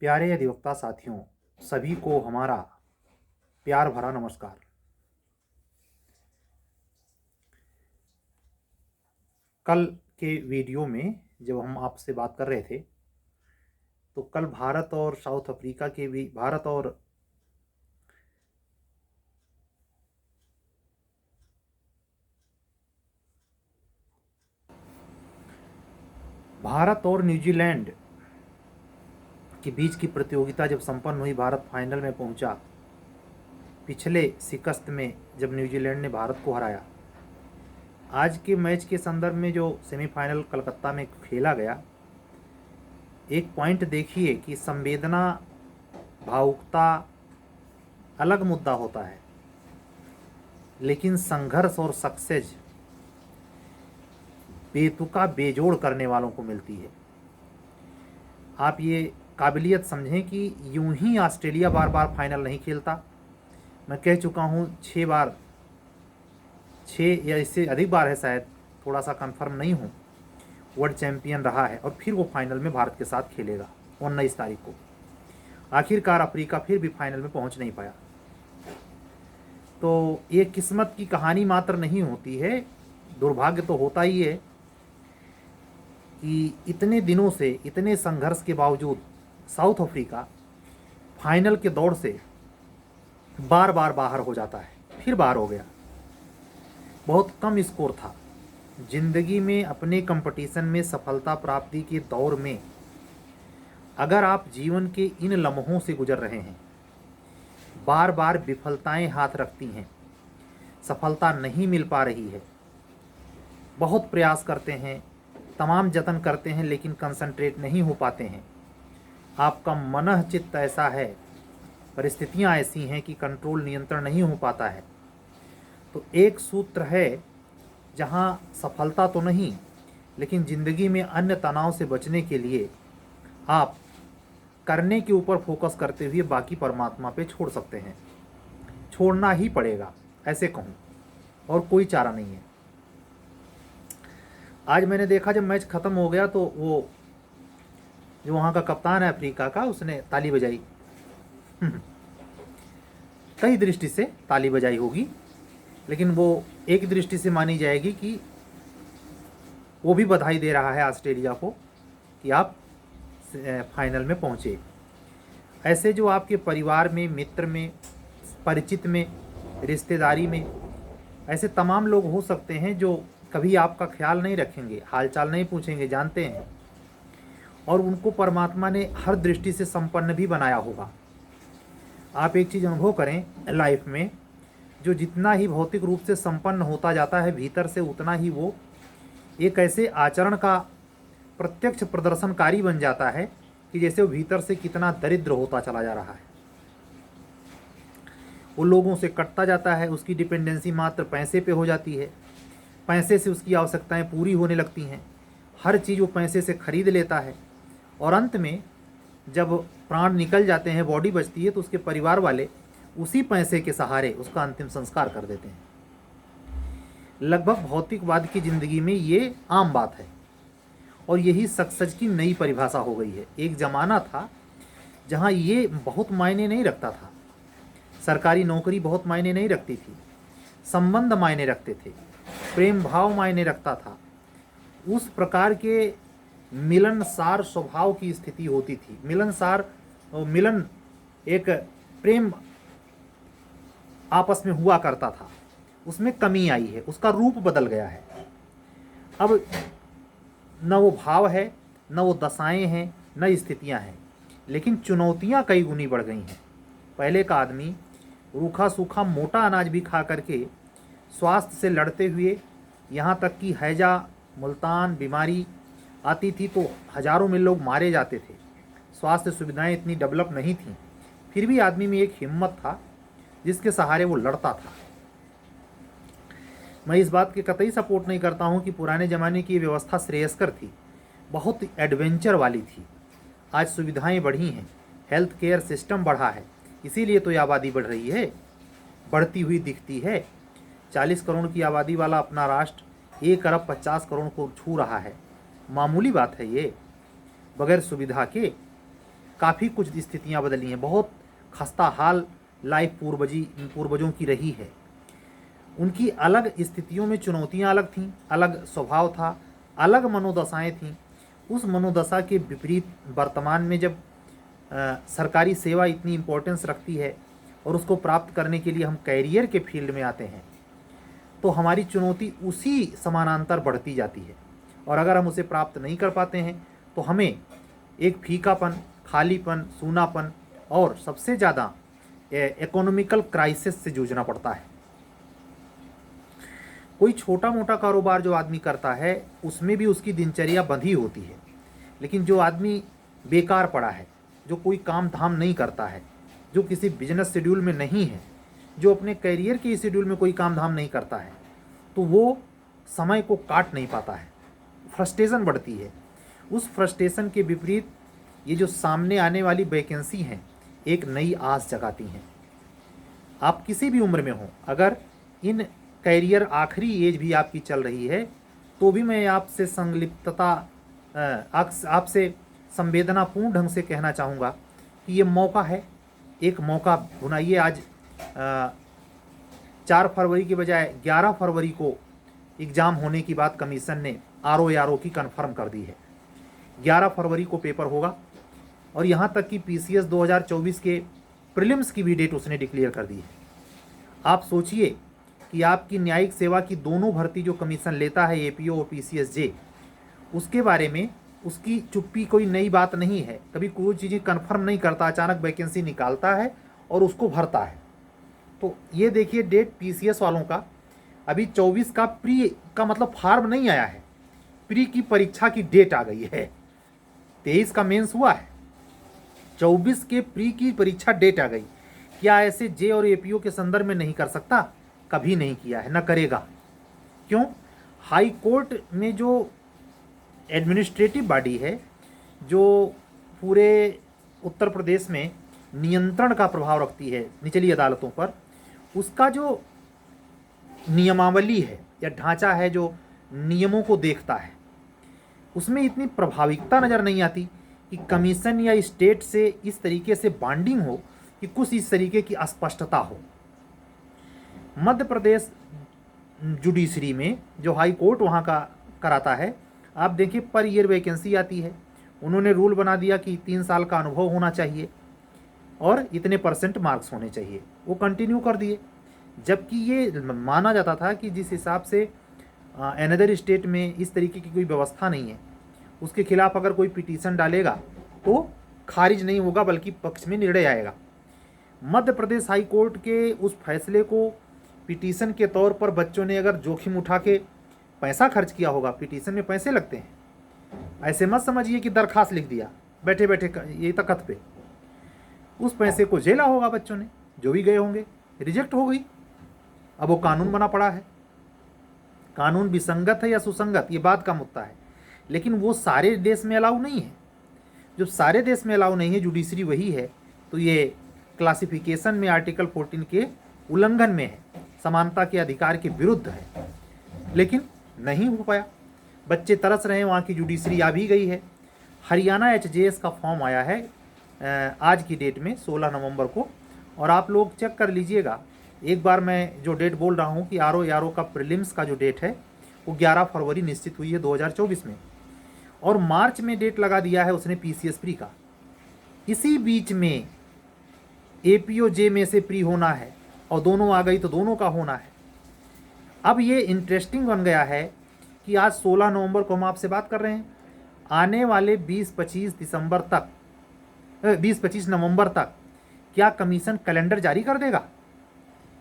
प्यारे अधिवक्ता साथियों, सभी को हमारा प्यार भरा नमस्कार। कल के वीडियो में जब हम आपसे बात कर रहे थे तो कल भारत और साउथ अफ्रीका के भी भारत और न्यूजीलैंड के बीच की प्रतियोगिता जब संपन्न हुई, भारत फाइनल में पहुंचा। पिछले शिकस्त में जब न्यूजीलैंड ने भारत को हराया, आज के मैच के संदर्भ में जो सेमीफाइनल कलकत्ता में खेला गया, एक पॉइंट देखिए कि संवेदना, भावुकता अलग मुद्दा होता है, लेकिन संघर्ष और सक्सेस बेतुका बेजोड़ करने वालों को मिलती है। आप ये काबिलियत समझें कि यूं ही ऑस्ट्रेलिया बार बार फाइनल नहीं खेलता। मैं कह चुका हूँ 6 बार, 6 या इससे अधिक बार है शायद, थोड़ा सा कंफर्म नहीं हूँ, वर्ल्ड चैम्पियन रहा है और फिर वो फाइनल में भारत के साथ खेलेगा 19 तारीख को। आखिरकार अफ्रीका फिर भी फाइनल में पहुँच नहीं पाया। तो ये किस्मत की कहानी मात्र नहीं होती है, दुर्भाग्य तो होता ही है कि इतने दिनों से, इतने संघर्ष के बावजूद साउथ अफ्रीका फाइनल के दौड़ से बार बार बाहर हो जाता है। फिर बाहर हो गया, बहुत कम स्कोर था। जिंदगी में अपने कंपटीशन में सफलता प्राप्ति के दौर में अगर आप जीवन के इन लम्हों से गुजर रहे हैं, बार बार विफलताएं हाथ रखती हैं, सफलता नहीं मिल पा रही है, बहुत प्रयास करते हैं, तमाम जतन करते हैं, लेकिन कंसंट्रेट नहीं हो पाते हैं, आपका मनः चित्त ऐसा है, परिस्थितियां ऐसी हैं कि कंट्रोल, नियंत्रण नहीं हो पाता है, तो एक सूत्र है, जहां सफलता तो नहीं लेकिन ज़िंदगी में अन्य तनाव से बचने के लिए आप करने के ऊपर फोकस करते हुए बाकी परमात्मा पे छोड़ सकते हैं। छोड़ना ही पड़ेगा, ऐसे कहूँ, और कोई चारा नहीं है। आज मैंने देखा जब मैच ख़त्म हो गया तो वो जो वहाँ का कप्तान है अफ्रीका का, उसने ताली बजाई। कई दृष्टि से ताली बजाई होगी, लेकिन वो एक दृष्टि से मानी जाएगी कि वो भी बधाई दे रहा है ऑस्ट्रेलिया को कि आप फाइनल में पहुँचे। ऐसे जो आपके परिवार में, मित्र में, परिचित में, रिश्तेदारी में ऐसे तमाम लोग हो सकते हैं जो कभी आपका ख्याल नहीं रखेंगे, हालचाल नहीं पूछेंगे, जानते हैं, और उनको परमात्मा ने हर दृष्टि से संपन्न भी बनाया होगा। आप एक चीज़ अनुभव करें लाइफ में, जो जितना ही भौतिक रूप से संपन्न होता जाता है, भीतर से उतना ही वो एक ऐसे आचरण का प्रत्यक्ष प्रदर्शनकारी बन जाता है कि जैसे वो भीतर से कितना दरिद्र होता चला जा रहा है। वो लोगों से कटता जाता है, उसकी डिपेंडेंसी मात्र पैसे पे हो जाती है, पैसे से उसकी आवश्यकताएं पूरी होने लगती हैं, हर चीज़ वो पैसे से खरीद लेता है, और अंत में जब प्राण निकल जाते हैं, बॉडी बचती है, तो उसके परिवार वाले उसी पैसे के सहारे उसका अंतिम संस्कार कर देते हैं। लगभग भौतिकवाद की ज़िंदगी में ये आम बात है, और यही सक्सेस की नई परिभाषा हो गई है। एक ज़माना था जहाँ ये बहुत मायने नहीं रखता था, सरकारी नौकरी बहुत मायने नहीं रखती थी, संबंध मायने रखते थे, प्रेम भाव मायने रखता था, उस प्रकार के मिलनसार स्वभाव की स्थिति होती थी। मिलन, एक प्रेम आपस में हुआ करता था, उसमें कमी आई है, उसका रूप बदल गया है। अब न वो भाव है, न वो दशाएं हैं, न स्थितियां हैं, लेकिन चुनौतियां कई गुनी बढ़ गई हैं। पहले का आदमी रूखा सूखा मोटा अनाज भी खा करके स्वास्थ्य से लड़ते हुए, यहाँ तक कि हैजा, मुल्तान बीमारी आती थी तो हजारों में लोग मारे जाते थे। स्वास्थ्य सुविधाएं इतनी डेवलप नहीं थीं, फिर भी आदमी में एक हिम्मत था जिसके सहारे वो लड़ता था। मैं इस बात के कतई सपोर्ट नहीं करता हूँ कि पुराने ज़माने की व्यवस्था श्रेयस्कर थी, बहुत एडवेंचर वाली थी। आज सुविधाएं बढ़ी हैं, हेल्थ केयर सिस्टम बढ़ा है, इसीलिए तो ये आबादी बढ़ रही है, बढ़ती हुई दिखती है। 40 करोड़ की आबादी वाला अपना राष्ट्र 1 अरब 50 करोड़ को छू रहा है। मामूली बात है ये, बगैर सुविधा के। काफ़ी कुछ स्थितियां बदली हैं, बहुत खस्ता हाल लाइफ पूर्वजों की रही है। उनकी अलग स्थितियों में चुनौतियां अलग थीं, अलग स्वभाव था, अलग मनोदशाएं थीं। उस मनोदशा के विपरीत वर्तमान में जब सरकारी सेवा इतनी इम्पोर्टेंस रखती है और उसको प्राप्त करने के लिए हम कैरियर के फील्ड में आते हैं, तो हमारी चुनौती उसी समानांतर बढ़ती जाती है। और अगर हम उसे प्राप्त नहीं कर पाते हैं तो हमें एक फीकापन, खालीपन, सूनापन और सबसे ज़्यादा इकोनॉमिकल क्राइसिस से जूझना पड़ता है। कोई छोटा मोटा कारोबार जो आदमी करता है उसमें भी उसकी दिनचर्या बंधी होती है, लेकिन जो आदमी बेकार पड़ा है, जो कोई काम धाम नहीं करता है, जो किसी बिजनेस शेड्यूल में नहीं है, जो अपने करियर के शेड्यूल में कोई काम धाम नहीं करता है, तो वो समय को काट नहीं पाता है, फ्रस्ट्रेशन बढ़ती है। उस फ्रस्ट्रेशन के विपरीत ये जो सामने आने वाली वैकेंसी हैं एक नई आस जगाती हैं। आप किसी भी उम्र में हो, अगर इन कैरियर आखिरी एज भी आपकी चल रही है तो भी मैं आपसे संलिप्तता, आपसे संवेदनापूर्ण ढंग से कहना चाहूँगा कि ये मौका है, एक मौका भुनाइए। आज 4 फरवरी के बजाय 11 फरवरी को एग्ज़ाम होने की बात कमीशन ने आरओ की कन्फर्म कर दी है। 11 फरवरी को पेपर होगा और यहाँ तक कि पीसीएस 2024 के प्रीलिम्स की भी डेट उसने डिक्लेयर कर दी है। आप सोचिए कि आपकी न्यायिक सेवा की दोनों भर्ती जो कमीशन लेता है, एपीओ और पीसीएसजे, उसके बारे में उसकी चुप्पी कोई नई बात नहीं है। कभी कोई चीज़ें कन्फर्म नहीं करता, अचानक वैकेंसी निकालता है और उसको भरता है। तो ये देखिए डेट पीसीएस वालों का अभी 24 का प्री का मतलब फार्म नहीं आया है, प्री की परीक्षा की डेट आ गई है। 23 का मेंस हुआ है, 24 के प्री की परीक्षा डेट आ गई। क्या ऐसे जे और एपीओ के संदर्भ में नहीं कर सकता? कभी नहीं किया है, न करेगा। क्यों? हाई कोर्ट में जो एडमिनिस्ट्रेटिव बॉडी है, जो पूरे उत्तर प्रदेश में नियंत्रण का प्रभाव रखती है निचली अदालतों पर, उसका जो नियमावली है या ढांचा है जो नियमों को देखता है, उसमें इतनी प्रभाविकता नज़र नहीं आती कि कमीशन या स्टेट से इस तरीके से बॉन्डिंग हो कि कुछ इस तरीके की अस्पष्टता हो। मध्य प्रदेश जुडिशरी में जो हाई कोर्ट वहाँ का कराता है, आप देखिए पर ईयर वैकेंसी आती है। उन्होंने रूल बना दिया कि 3 साल का अनुभव होना चाहिए और इतने % मार्क्स होने चाहिए, वो कंटिन्यू कर दिए। जबकि ये माना जाता था कि जिस हिसाब से अनदर स्टेट में इस तरीके की कोई व्यवस्था नहीं है, उसके खिलाफ अगर कोई पिटीशन डालेगा तो खारिज नहीं होगा बल्कि पक्ष में निर्णय आएगा। मध्य प्रदेश हाई कोर्ट के उस फैसले को पिटीशन के तौर पर बच्चों ने अगर जोखिम उठा के पैसा खर्च किया होगा, पिटीशन में पैसे लगते हैं, ऐसे मत समझिए कि दरखास्त लिख दिया बैठे बैठे ये तख्त पे, उस पैसे को झेला होगा बच्चों ने, जो भी गए होंगे, रिजेक्ट हो गई। अब वो कानून बना पड़ा है, कानून विसंगत है या सुसंगत ये बात का मुद्दा है, लेकिन वो सारे देश में अलाउ नहीं है। जो सारे देश में अलाउ नहीं है जुडिशरी वही है, तो ये क्लासिफिकेशन में आर्टिकल 14 के उल्लंघन में है, समानता के अधिकार के विरुद्ध है, लेकिन नहीं हो पाया। बच्चे तरस रहे हैं, वहाँ की जुडिशरी आ भी गई है। हरियाणा एचजेएस का फॉर्म आया है आज की डेट में 16 नवंबर को, और आप लोग चेक कर लीजिएगा। एक बार मैं जो डेट बोल रहा हूँ कि आरओ का प्रीलिम्स का जो डेट है वो 11 फरवरी निश्चित हुई है 2024 में, और मार्च में डेट लगा दिया है उसने पीसीएस प्री का। इसी बीच में एपीओ जे में से प्री होना है और दोनों आ गई तो दोनों का होना है। अब ये इंटरेस्टिंग बन गया है कि आज 16 नवंबर को हम आपसे बात कर रहे हैं, आने वाले 20-25 नवंबर तक क्या कमीशन कैलेंडर जारी कर देगा?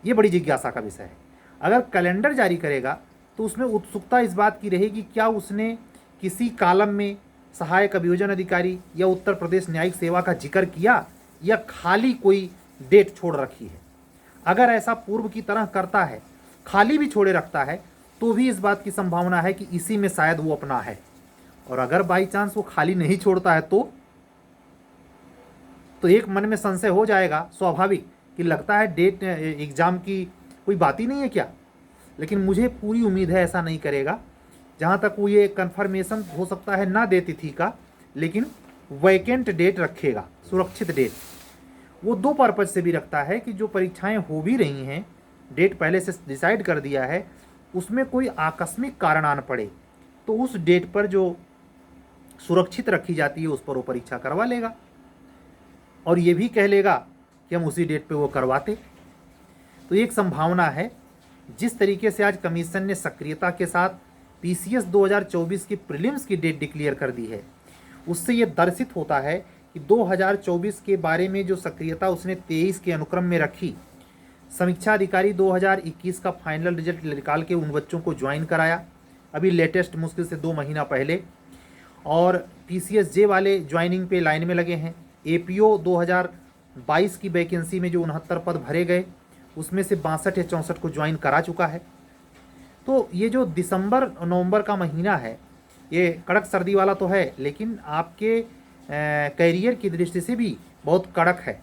ये बड़ी जिज्ञासा का विषय है। अगर कैलेंडर जारी करेगा तो उसमें उत्सुकता इस बात की रहेगी क्या उसने किसी कालम में सहायक अभियोजन अधिकारी या उत्तर प्रदेश न्यायिक सेवा का जिक्र किया या खाली कोई डेट छोड़ रखी है। अगर ऐसा पूर्व की तरह करता है, खाली भी छोड़े रखता है, तो भी इस बात की संभावना है कि इसी में शायद वो अपना है। और अगर बाई चांस वो खाली नहीं छोड़ता है तो एक मन में संशय हो जाएगा स्वाभाविक कि लगता है डेट एग्ज़ाम की कोई बात ही नहीं है क्या। लेकिन मुझे पूरी उम्मीद है ऐसा नहीं करेगा। जहाँ तक वो ये कन्फर्मेशन हो सकता है ना दे तिथि का, लेकिन वैकेंट डेट रखेगा सुरक्षित डेट, वो दो पर्पज से भी रखता है कि जो परीक्षाएं हो भी रही हैं, डेट पहले से डिसाइड कर दिया है, उसमें कोई आकस्मिक कारण आन पड़े तो उस डेट पर जो सुरक्षित रखी जाती है उस पर वो परीक्षा करवा लेगा और ये भी कह लेगा कि हम उसी डेट पे वो करवाते। तो एक संभावना है, जिस तरीके से आज कमीशन ने सक्रियता के साथ पीसीएस 2024 की प्रीलिम्स की डेट डिक्लेयर कर दी है, उससे ये दर्शित होता है कि 2024 के बारे में जो सक्रियता उसने 23 के अनुक्रम में रखी, समीक्षा अधिकारी 2021 का फाइनल रिजल्ट निकाल के उन बच्चों को ज्वाइन कराया अभी लेटेस्ट मुश्किल से 2 महीना पहले, और पीसीएस जे वाले ज्वाइनिंग पे लाइन में लगे हैं। एपीओ 2022 की वैकेंसी में जो 69 पद भरे गए उसमें से 62 या 64 को ज्वाइन करा चुका है। तो ये जो दिसंबर नवंबर का महीना है ये कड़क सर्दी वाला तो है, लेकिन आपके कैरियर की दृष्टि से भी बहुत कड़क है।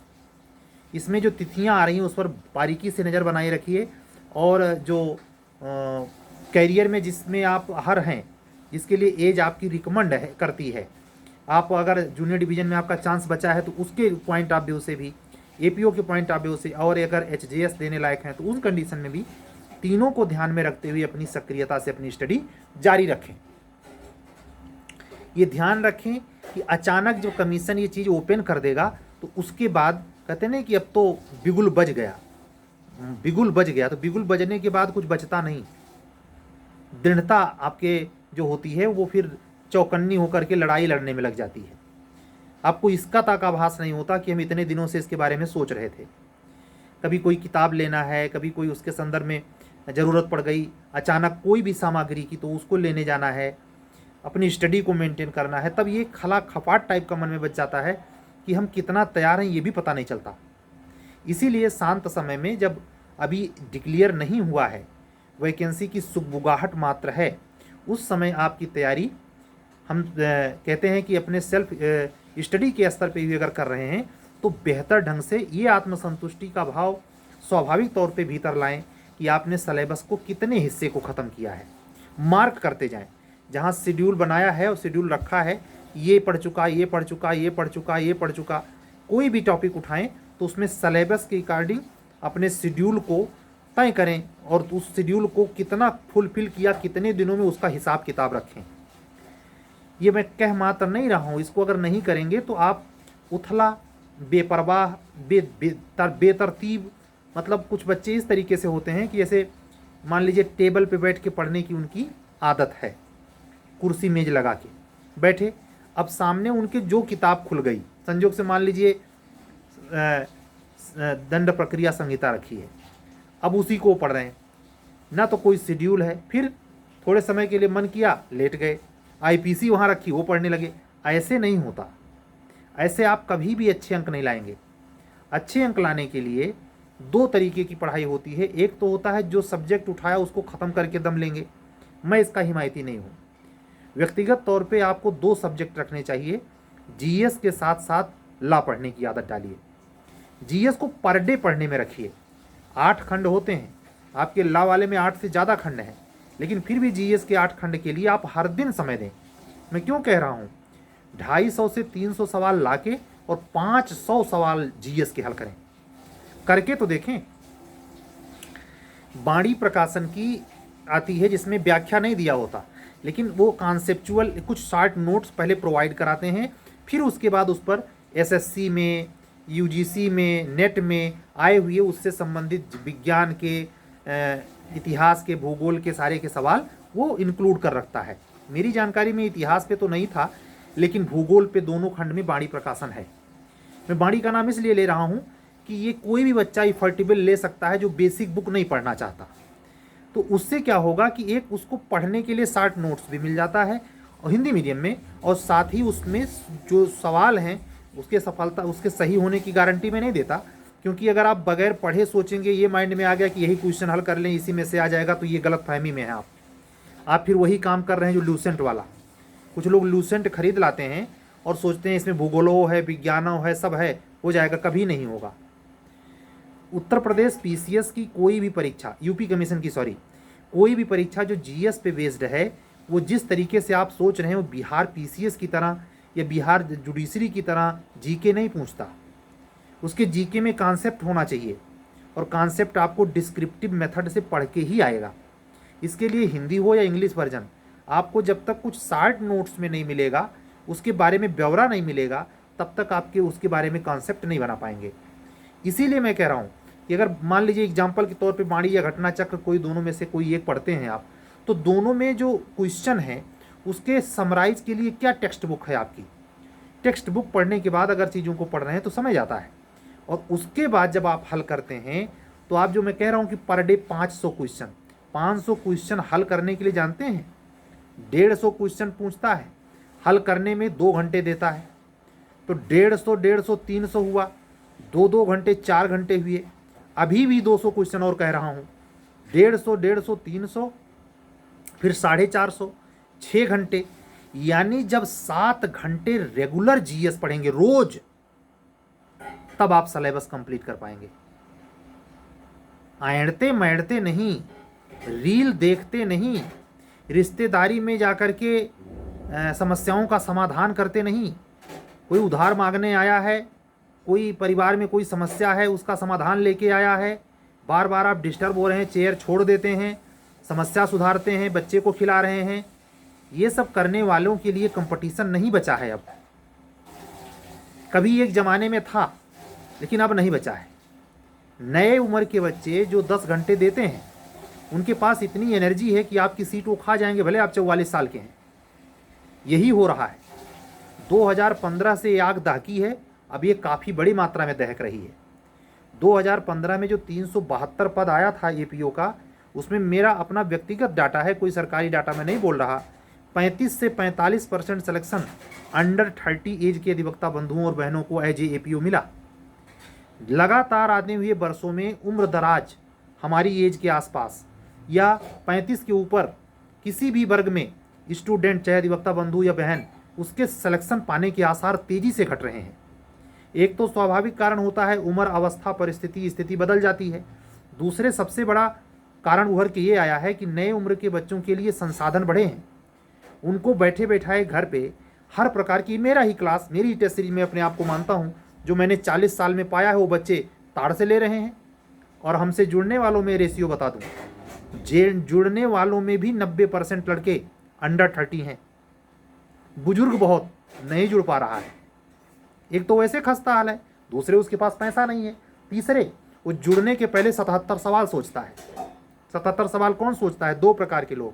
इसमें जो तिथियां आ रही हैं उस पर बारीकी से नज़र बनाए रखिए, और जो कैरियर में जिसमें आप हर हैं, जिसके लिए एज आपकी रिकमेंड है करती है, आप अगर जूनियर डिवीज़न में आपका चांस बचा है तो उसके पॉइंट ऑफ व्यू से भी, एपीओ के पॉइंट ऑफ व्यू से, और अगर एचजेएस देने लायक हैं तो उन कंडीशन में भी तीनों को ध्यान में रखते हुए अपनी सक्रियता से अपनी स्टडी जारी रखें। ये ध्यान रखें कि अचानक जो कमीशन ये चीज़ ओपन कर देगा तो उसके बाद कहते नहीं कि अब तो बिगुल बज गया, बिगुल बज गया, तो बिगुल बजने के बाद कुछ बचता नहीं। दृढ़ता आपके जो होती है वो फिर चौकन्नी होकर के लड़ाई लड़ने में लग जाती है। आपको इसका तक आभास नहीं होता कि हम इतने दिनों से इसके बारे में सोच रहे थे। कभी कोई किताब लेना है, कभी कोई उसके संदर्भ में ज़रूरत पड़ गई अचानक कोई भी सामग्री की, तो उसको लेने जाना है, अपनी स्टडी को मेंटेन करना है, तब ये खला खपाट टाइप का मन में बच जाता है कि हम कितना तैयार हैं ये भी पता नहीं चलता। इसीलिए शांत समय में, जब अभी डिक्लेयर नहीं हुआ है, वैकेंसी की सुगबुगाहट मात्र है, उस समय आपकी तैयारी हम कहते हैं कि अपने सेल्फ स्टडी के स्तर पे भी अगर कर रहे हैं तो बेहतर ढंग से ये आत्मसंतुष्टि का भाव स्वाभाविक तौर पे भीतर लाएं कि आपने सिलेबस को कितने हिस्से को ख़त्म किया है। मार्क करते जाएं, जहाँ शेड्यूल बनाया है और शेड्यूल रखा है, ये पढ़ चुका, ये पढ़ चुका, ये पढ़ चुका, ये पढ़ चुका, कोई भी टॉपिक उठाएं तो उसमें सिलेबस के अकॉर्डिंग अपने शेड्यूल को तय करें और उस शेड्यूल को कितना फुलफिल किया, कितने दिनों में, उसका हिसाब किताब रखें। ये मैं कह मात्र नहीं रहा हूँ, इसको अगर नहीं करेंगे तो आप उथला, बेपरवाह, बेतरतीब, मतलब कुछ बच्चे इस तरीके से होते हैं कि जैसे मान लीजिए टेबल पे बैठ के पढ़ने की उनकी आदत है, कुर्सी मेज लगा के बैठे, अब सामने उनके जो किताब खुल गई, संजोग से मान लीजिए दंड प्रक्रिया संहिता रखी है, अब उसी को पढ़ रहे हैं, ना तो कोई शेड्यूल है, फिर थोड़े समय के लिए मन किया लेट गए, आईपीसी वहाँ रखी वो पढ़ने लगे। ऐसे नहीं होता, ऐसे आप कभी भी अच्छे अंक नहीं लाएंगे। अच्छे अंक लाने के लिए दो तरीके की पढ़ाई होती है। एक तो होता है जो सब्जेक्ट उठाया उसको ख़त्म करके दम लेंगे, मैं इसका हिमायती नहीं हूँ। व्यक्तिगत तौर पे आपको 2 सब्जेक्ट रखने चाहिए, जीएस के साथ साथ लॉ पढ़ने की आदत डालिए। जीएस को पर डे पढ़ने में रखिए, 8 खंड होते हैं, आपके लॉ वाले में 8 से ज़्यादा खंड हैं, लेकिन फिर भी जीएस के 8 खंड के लिए आप हर दिन समय दें। मैं क्यों कह रहा हूँ, 250 से 300 सवाल लाके और 500 सवाल जीएस के हल करें, करके तो देखें। बाणी प्रकाशन की आती है जिसमें व्याख्या नहीं दिया होता, लेकिन वो कॉन्सेप्चुअल कुछ शॉर्ट नोट्स पहले प्रोवाइड कराते हैं, फिर उसके बाद उस पर एसएससी में, यूजीसी में, नेट में आए हुए उससे संबंधित विज्ञान के, इतिहास के, भूगोल के सारे के सवाल वो इंक्लूड कर रखता है। मेरी जानकारी में इतिहास पे तो नहीं था, लेकिन भूगोल पे दोनों खंड में बाणी प्रकाशन है। मैं बाणी का नाम इसलिए ले रहा हूँ कि ये कोई भी बच्चा इफर्टेबल ले सकता है जो बेसिक बुक नहीं पढ़ना चाहता। तो उससे क्या होगा कि एक उसको पढ़ने के लिए शॉर्ट नोट्स भी मिल जाता है और हिंदी मीडियम में, और साथ ही उसमें जो सवाल हैं उसके सफलता, उसके सही होने की गारंटी मैं नहीं देता, क्योंकि अगर आप बगैर पढ़े सोचेंगे, ये माइंड में आ गया कि यही क्वेश्चन हल कर लें, इसी में से आ जाएगा, तो ये गलत फहमी में है आप फिर वही काम कर रहे हैं जो लूसेंट वाला। कुछ लोग लूसेंट खरीद लाते हैं और सोचते हैं इसमें भूगोलो है, विज्ञानो है, सब है, हो जाएगा, कभी नहीं होगा। उत्तर प्रदेश पीसीएस की कोई भी परीक्षा, यूपी कमीशन की सॉरी, कोई भी परीक्षा जो जीएस पे बेस्ड है, वो जिस तरीके से आप सोच रहे हैं वो बिहार पीसीएस की तरह या बिहार जुडिशरी की तरह जीके नहीं पूछता। उसके जीके में कॉन्सेप्ट होना चाहिए, और कॉन्सेप्ट आपको डिस्क्रिप्टिव मेथड से पढ़ के ही आएगा। इसके लिए हिंदी हो या इंग्लिश वर्जन, आपको जब तक कुछ शार्ट नोट्स में नहीं मिलेगा, उसके बारे में ब्यौरा नहीं मिलेगा, तब तक आपके उसके बारे में कॉन्सेप्ट नहीं बना पाएंगे। इसीलिए मैं कह रहा हूँ कि अगर मान लीजिए एग्जाम्पल के तौर पे वाणी या घटना चक्र कोई दोनों में से कोई एक पढ़ते हैं आप, तो दोनों में जो क्वेश्चन है उसके समराइज के लिए क्या टेक्स्ट बुक है आपकी। टेक्स्ट बुक पढ़ने के बाद अगर चीज़ों को पढ़ रहे हैं तो समझ आता है, और उसके बाद जब आप हल करते हैं तो आप, जो मैं कह रहा हूँ कि पर डे 500 क्वेश्चन हल करने के लिए, जानते हैं 150 क्वेश्चन पूछता है, हल करने में 2 घंटे देता है, तो 150 300 हुआ, 2 घंटे 4 घंटे हुए। अभी भी 200 क्वेश्चन और कह रहा हूँ, 150 300 फिर 450 6 घंटे, यानी जब 7 घंटे रेगुलर जीएस पढ़ेंगे रोज, तब आप सिलेबस कंप्लीट कर पाएंगे। ऐंठते मैंठते नहीं, रील देखते नहीं, रिश्तेदारी में जाकर के समस्याओं का समाधान करते नहीं। कोई उधार मांगने आया है, कोई परिवार में कोई समस्या है, उसका समाधान लेके आया है, बार बार आप डिस्टर्ब हो रहे हैं, चेयर छोड़ देते हैं, समस्या सुधारते हैं, बच्चे को खिला रहे हैं। ये सब करने वालों के लिए कंपटीशन नहीं बचा है अब। कभी एक ज़माने में था, लेकिन अब नहीं बचा है। नए उम्र के बच्चे जो 10 घंटे देते हैं, उनके पास इतनी एनर्जी है कि आपकी सीट वो खा जाएंगे, भले आप 44 साल के हैं। यही हो रहा है। 2015 से आग दहकी है, अब ये काफ़ी बड़ी मात्रा में दहक रही है। 2015 में जो 372 पद आया था एपीओ का, उसमें मेरा अपना व्यक्तिगत डाटा है, कोई सरकारी डाटा मैं नहीं बोल रहा, 35 से 45% सिलेक्शन अंडर 30 एज के अधिवक्ता बंधुओं और बहनों को एज एपीओ मिला। लगातार आने हुए वर्षों में उम्र दराज हमारी एज के आसपास या 35 के ऊपर किसी भी वर्ग में स्टूडेंट, चाहे अधिवक्ता बंधु या बहन, उसके सिलेक्शन पाने के आसार तेजी से घट रहे हैं। एक तो स्वाभाविक कारण होता है, उम्र, अवस्था, परिस्थिति, स्थिति बदल जाती है। दूसरे सबसे बड़ा कारण उभर के ये आया है कि नए उम्र के बच्चों के लिए संसाधन बढ़े हैं। उनको बैठे बैठाए घर पे हर प्रकार की, मेरा ही क्लास, मेरी ही टेस्ट सीरीज में अपने आप को मानता हूँ, जो मैंने 40 साल में पाया है, वो बच्चे ताड़ से ले रहे हैं। और हमसे जुड़ने वालों में रेशियो बता दूँ, जुड़ने वालों में भी 90% लड़के अंडर 30 हैं। बुजुर्ग बहुत नहीं जुड़ पा रहा है। एक तो वैसे खस्ता हाल है, दूसरे उसके पास पैसा नहीं है, तीसरे वो जुड़ने के पहले 77 सवाल सोचता है। 77 सवाल कौन सोचता है? 2 प्रकार के लोग,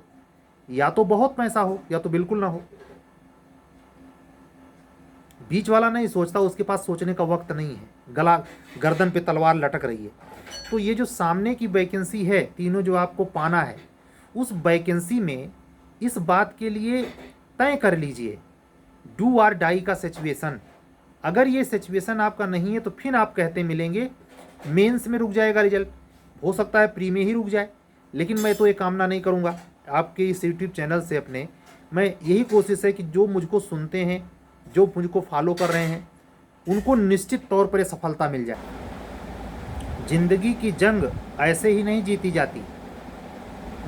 या तो बहुत पैसा हो या तो बिल्कुल ना हो। बीच वाला नहीं सोचता, उसके पास सोचने का वक्त नहीं है, गला गर्दन पे तलवार लटक रही है। तो ये जो सामने की वैकेंसी है, तीनों जो आपको पाना है, उस वैकेंसी में इस बात के लिए तय कर लीजिए, डू और डाई का सिचुएशन। अगर ये सिचुएशन आपका नहीं है तो फिर आप कहते मिलेंगे मेंस में रुक जाएगा रिजल्ट, हो सकता है प्री में ही रुक जाए। लेकिन मैं तो ये कामना नहीं करूँगा। आपके इस यूट्यूब चैनल से अपने मैं यही कोशिश है कि जो मुझको सुनते हैं, जो मुझको फॉलो कर रहे हैं, उनको निश्चित तौर पर सफलता मिल जाए। जिंदगी की जंग ऐसे ही नहीं जीती जाती,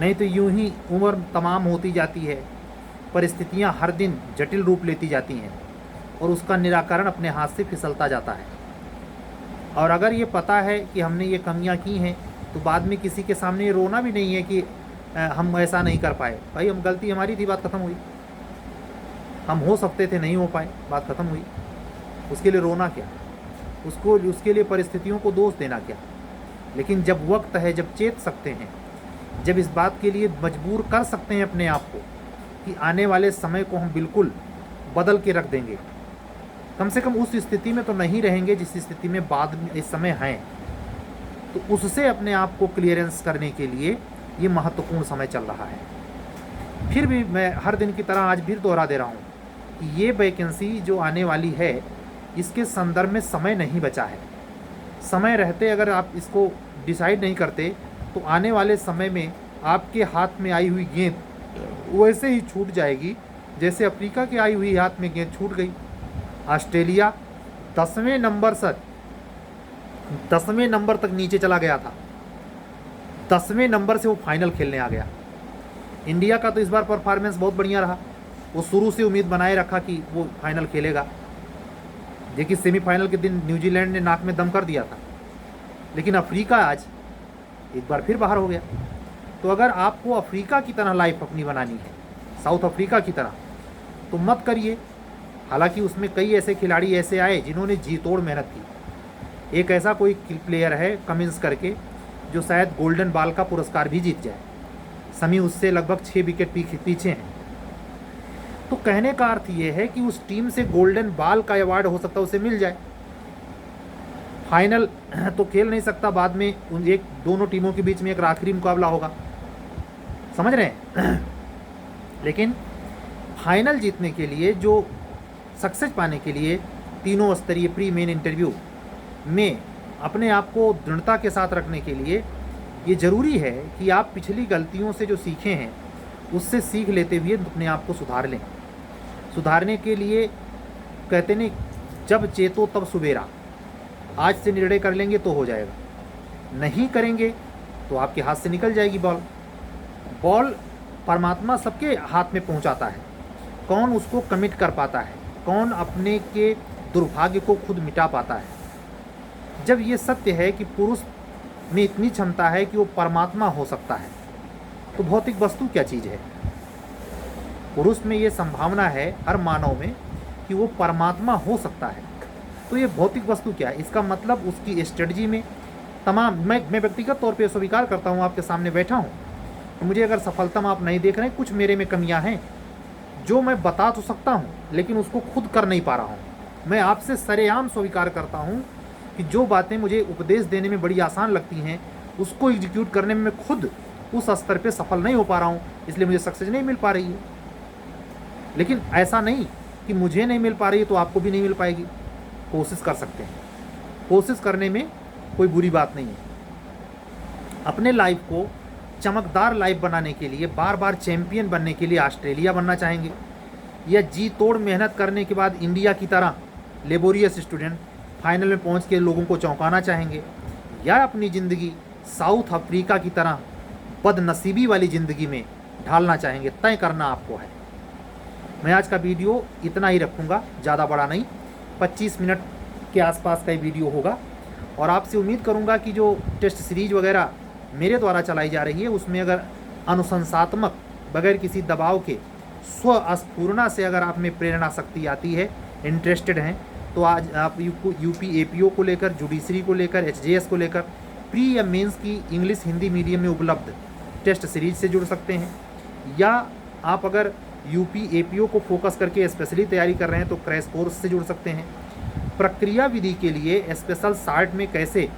नहीं तो यूं ही उम्र तमाम होती जाती है। परिस्थितियां हर दिन जटिल रूप लेती जाती हैं और उसका निराकरण अपने हाथ से फिसलता जाता है। और अगर ये पता है कि हमने ये कमियां की हैं, तो बाद में किसी के सामने ये रोना भी नहीं है कि हम ऐसा नहीं कर पाए। भाई, हम गलती हमारी थी, बात ख़त्म हुई। हम हो सकते थे, नहीं हो पाए, बात ख़त्म हुई। उसके लिए रोना क्या, उसके लिए परिस्थितियों को दोष देना क्या। लेकिन जब वक्त है, जब चेत सकते हैं, जब इस बात के लिए मजबूर कर सकते हैं अपने आप को कि आने वाले समय को हम बिल्कुल बदल के रख देंगे, कम से कम उस स्थिति में तो नहीं रहेंगे जिस स्थिति में बाद में इस समय हैं, तो उससे अपने आप को क्लियरेंस करने के लिए ये महत्वपूर्ण समय चल रहा है। फिर भी मैं हर दिन की तरह आज भी दोहरा दे रहा हूँ कि ये वैकेंसी जो आने वाली है, इसके संदर्भ में समय नहीं बचा है। समय रहते अगर आप इसको डिसाइड नहीं करते, तो आने वाले समय में आपके हाथ में आई हुई गेंद वैसे ही छूट जाएगी जैसे अफ्रीका की आई हुई हाथ में गेंद छूट गई। ऑस्ट्रेलिया 10वें नंबर तक नीचे चला गया था, 10वें नंबर से वो फाइनल खेलने आ गया। इंडिया का तो इस बार परफॉर्मेंस बहुत बढ़िया रहा, वो शुरू से उम्मीद बनाए रखा कि वो फाइनल खेलेगा। देखिए सेमीफाइनल के दिन न्यूजीलैंड ने नाक में दम कर दिया था, लेकिन अफ्रीका आज एक बार फिर बाहर हो गया। तो अगर आपको अफ्रीका की तरह लाइफ अपनी बनानी है, साउथ अफ्रीका की तरह, तो मत करिए। हालांकि उसमें कई ऐसे खिलाड़ी ऐसे आए जिन्होंने जी तोड़ मेहनत की। एक ऐसा कोई प्लेयर है कमिंस करके, जो शायद गोल्डन बॉल का पुरस्कार भी जीत जाए। समी उससे लगभग 6 विकेट पीछे हैं। तो कहने का अर्थ ये है कि उस टीम से गोल्डन बॉल का अवार्ड हो सकता है उसे मिल जाए। फाइनल तो खेल नहीं सकता, बाद में उन एक दोनों टीमों के बीच में एक आखिरी मुकाबला होगा, समझ रहे हैं। लेकिन फाइनल जीतने के लिए, जो सक्सेस पाने के लिए, तीनों स्तरीय प्री मेन इंटरव्यू में अपने आप को दृढ़ता के साथ रखने के लिए ये ज़रूरी है कि आप पिछली गलतियों से जो सीखे हैं उससे सीख लेते हुए अपने आप को सुधार लें। सुधारने के लिए कहते नहीं, जब चेतो तब सुबेरा। आज से निर्णय कर लेंगे तो हो जाएगा, नहीं करेंगे तो आपके हाथ से निकल जाएगी बॉल। बॉल परमात्मा सबके हाथ में पहुंचाता है, कौन उसको कमिट कर पाता है, कौन अपने के दुर्भाग्य को खुद मिटा पाता है। जब ये सत्य है कि पुरुष में इतनी क्षमता है कि वो परमात्मा हो सकता है, तो भौतिक वस्तु क्या चीज़ है। पुरुष में ये संभावना है हर मानव में कि वो परमात्मा हो सकता है, तो ये भौतिक वस्तु क्या है। इसका मतलब उसकी स्ट्रेटजी में तमाम, मैं व्यक्तिगत तौर पे स्वीकार करता हूँ, आपके सामने बैठा हूँ, तो मुझे अगर सफलता आप नहीं देख रहे हैं, कुछ मेरे में कमियाँ हैं जो मैं बता तो सकता हूँ, लेकिन उसको खुद कर नहीं पा रहा हूँ। मैं आपसे सरेआम स्वीकार करता हूँ कि जो बातें मुझे उपदेश देने में बड़ी आसान लगती हैं, उसको एग्जीक्यूट करने में मैं खुद उस स्तर पे सफल नहीं हो पा रहा हूँ, इसलिए मुझे सक्सेस नहीं मिल पा रही है। लेकिन ऐसा नहीं कि मुझे नहीं मिल पा रही है तो आपको भी नहीं मिल पाएगी। कोशिश कर सकते हैं, कोशिश करने में कोई बुरी बात नहीं है। अपने लाइफ को चमकदार लाइफ बनाने के लिए, बार बार चैंपियन बनने के लिए ऑस्ट्रेलिया बनना चाहेंगे, या जी तोड़ मेहनत करने के बाद इंडिया की तरह लेबोरियस स्टूडेंट फाइनल में पहुंच के लोगों को चौंकाना चाहेंगे, या अपनी ज़िंदगी साउथ अफ्रीका की तरह बदनसीबी वाली ज़िंदगी में ढालना चाहेंगे, तय करना आपको है। मैं आज का वीडियो इतना ही रखूँगा, ज़्यादा बड़ा नहीं, 25 मिनट के आसपास का ही वीडियो होगा। और आपसे उम्मीद करूँगा कि जो टेस्ट सीरीज़ वगैरह मेरे द्वारा चलाई जा रही है, उसमें अगर अनुशंसात्मक, बगैर किसी दबाव के, स्वस्फूर्णा से अगर आप में प्रेरणा शक्ति आती है, इंटरेस्टेड हैं, तो आज आप यूपी एपीओ को लेकर, जुडिशरी को लेकर, एचजेएस को लेकर प्री या मेंस की इंग्लिश हिंदी मीडियम में उपलब्ध टेस्ट सीरीज से जुड़ सकते हैं। या आप अगर यूपी एपीओ को फोकस करके स्पेशली तैयारी कर रहे हैं तो क्रैश कोर्स से जुड़ सकते हैं। प्रक्रिया विधि के लिए स्पेशल शार्ट में कैसे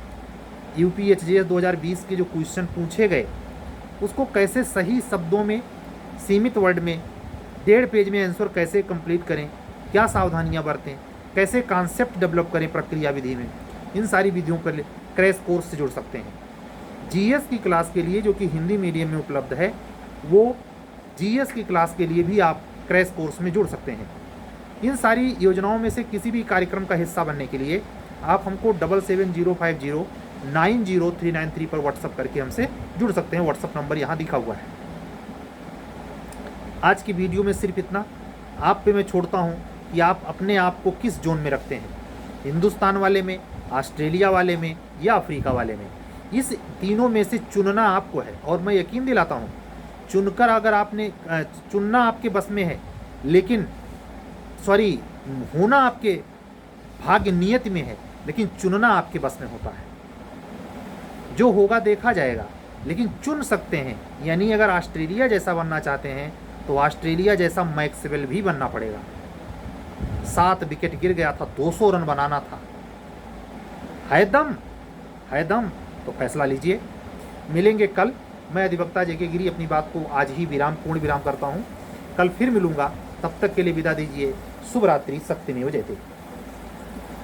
यूपी एचजेएस 2020 के जो क्वेश्चन पूछे गए उसको कैसे सही शब्दों में, सीमित वर्ड में, 1.5 पेज में आंसर कैसे कंप्लीट करें, क्या सावधानियां बरतें, कैसे कॉन्सेप्ट डेवलप करें प्रक्रिया विधि में, इन सारी विधियों पर क्रैश कोर्स से जुड़ सकते हैं। जीएस की क्लास के लिए, जो कि हिंदी मीडियम में उपलब्ध है, वो जीएस की क्लास के लिए भी आप क्रैश कोर्स में जुड़ सकते हैं। इन सारी योजनाओं में से किसी भी कार्यक्रम का हिस्सा बनने के लिए आप हमको 7705090393 पर व्हाट्सअप करके हमसे जुड़ सकते हैं। व्हाट्सअप नंबर यहाँ दिखा हुआ है। आज की वीडियो में सिर्फ इतना। आप पे मैं छोड़ता हूँ कि आप अपने आप को किस जोन में रखते हैं, हिंदुस्तान वाले में, ऑस्ट्रेलिया वाले में, या अफ्रीका वाले में। इस तीनों में से चुनना आपको है, और मैं यकीन दिलाता हूँ चुनकर, अगर आपने चुनना आपके बस में है, लेकिन होना आपके भाग्य नियति में है, लेकिन चुनना आपके बस में होता है। जो होगा देखा जाएगा, लेकिन चुन सकते हैं। यानी अगर ऑस्ट्रेलिया जैसा बनना चाहते हैं तो ऑस्ट्रेलिया जैसा मैक्सवेल भी बनना पड़ेगा। 7 विकेट गिर गया था, 200 रन बनाना था। है दम तो फैसला लीजिए। मिलेंगे कल। मैं अधिवक्ता जेके गिरी अपनी बात को आज ही पूर्ण विराम करता हूँ। कल फिर मिलूंगा, तब तक के लिए विदा दीजिए। शुभ रात्रि। सत्यमेव जयते।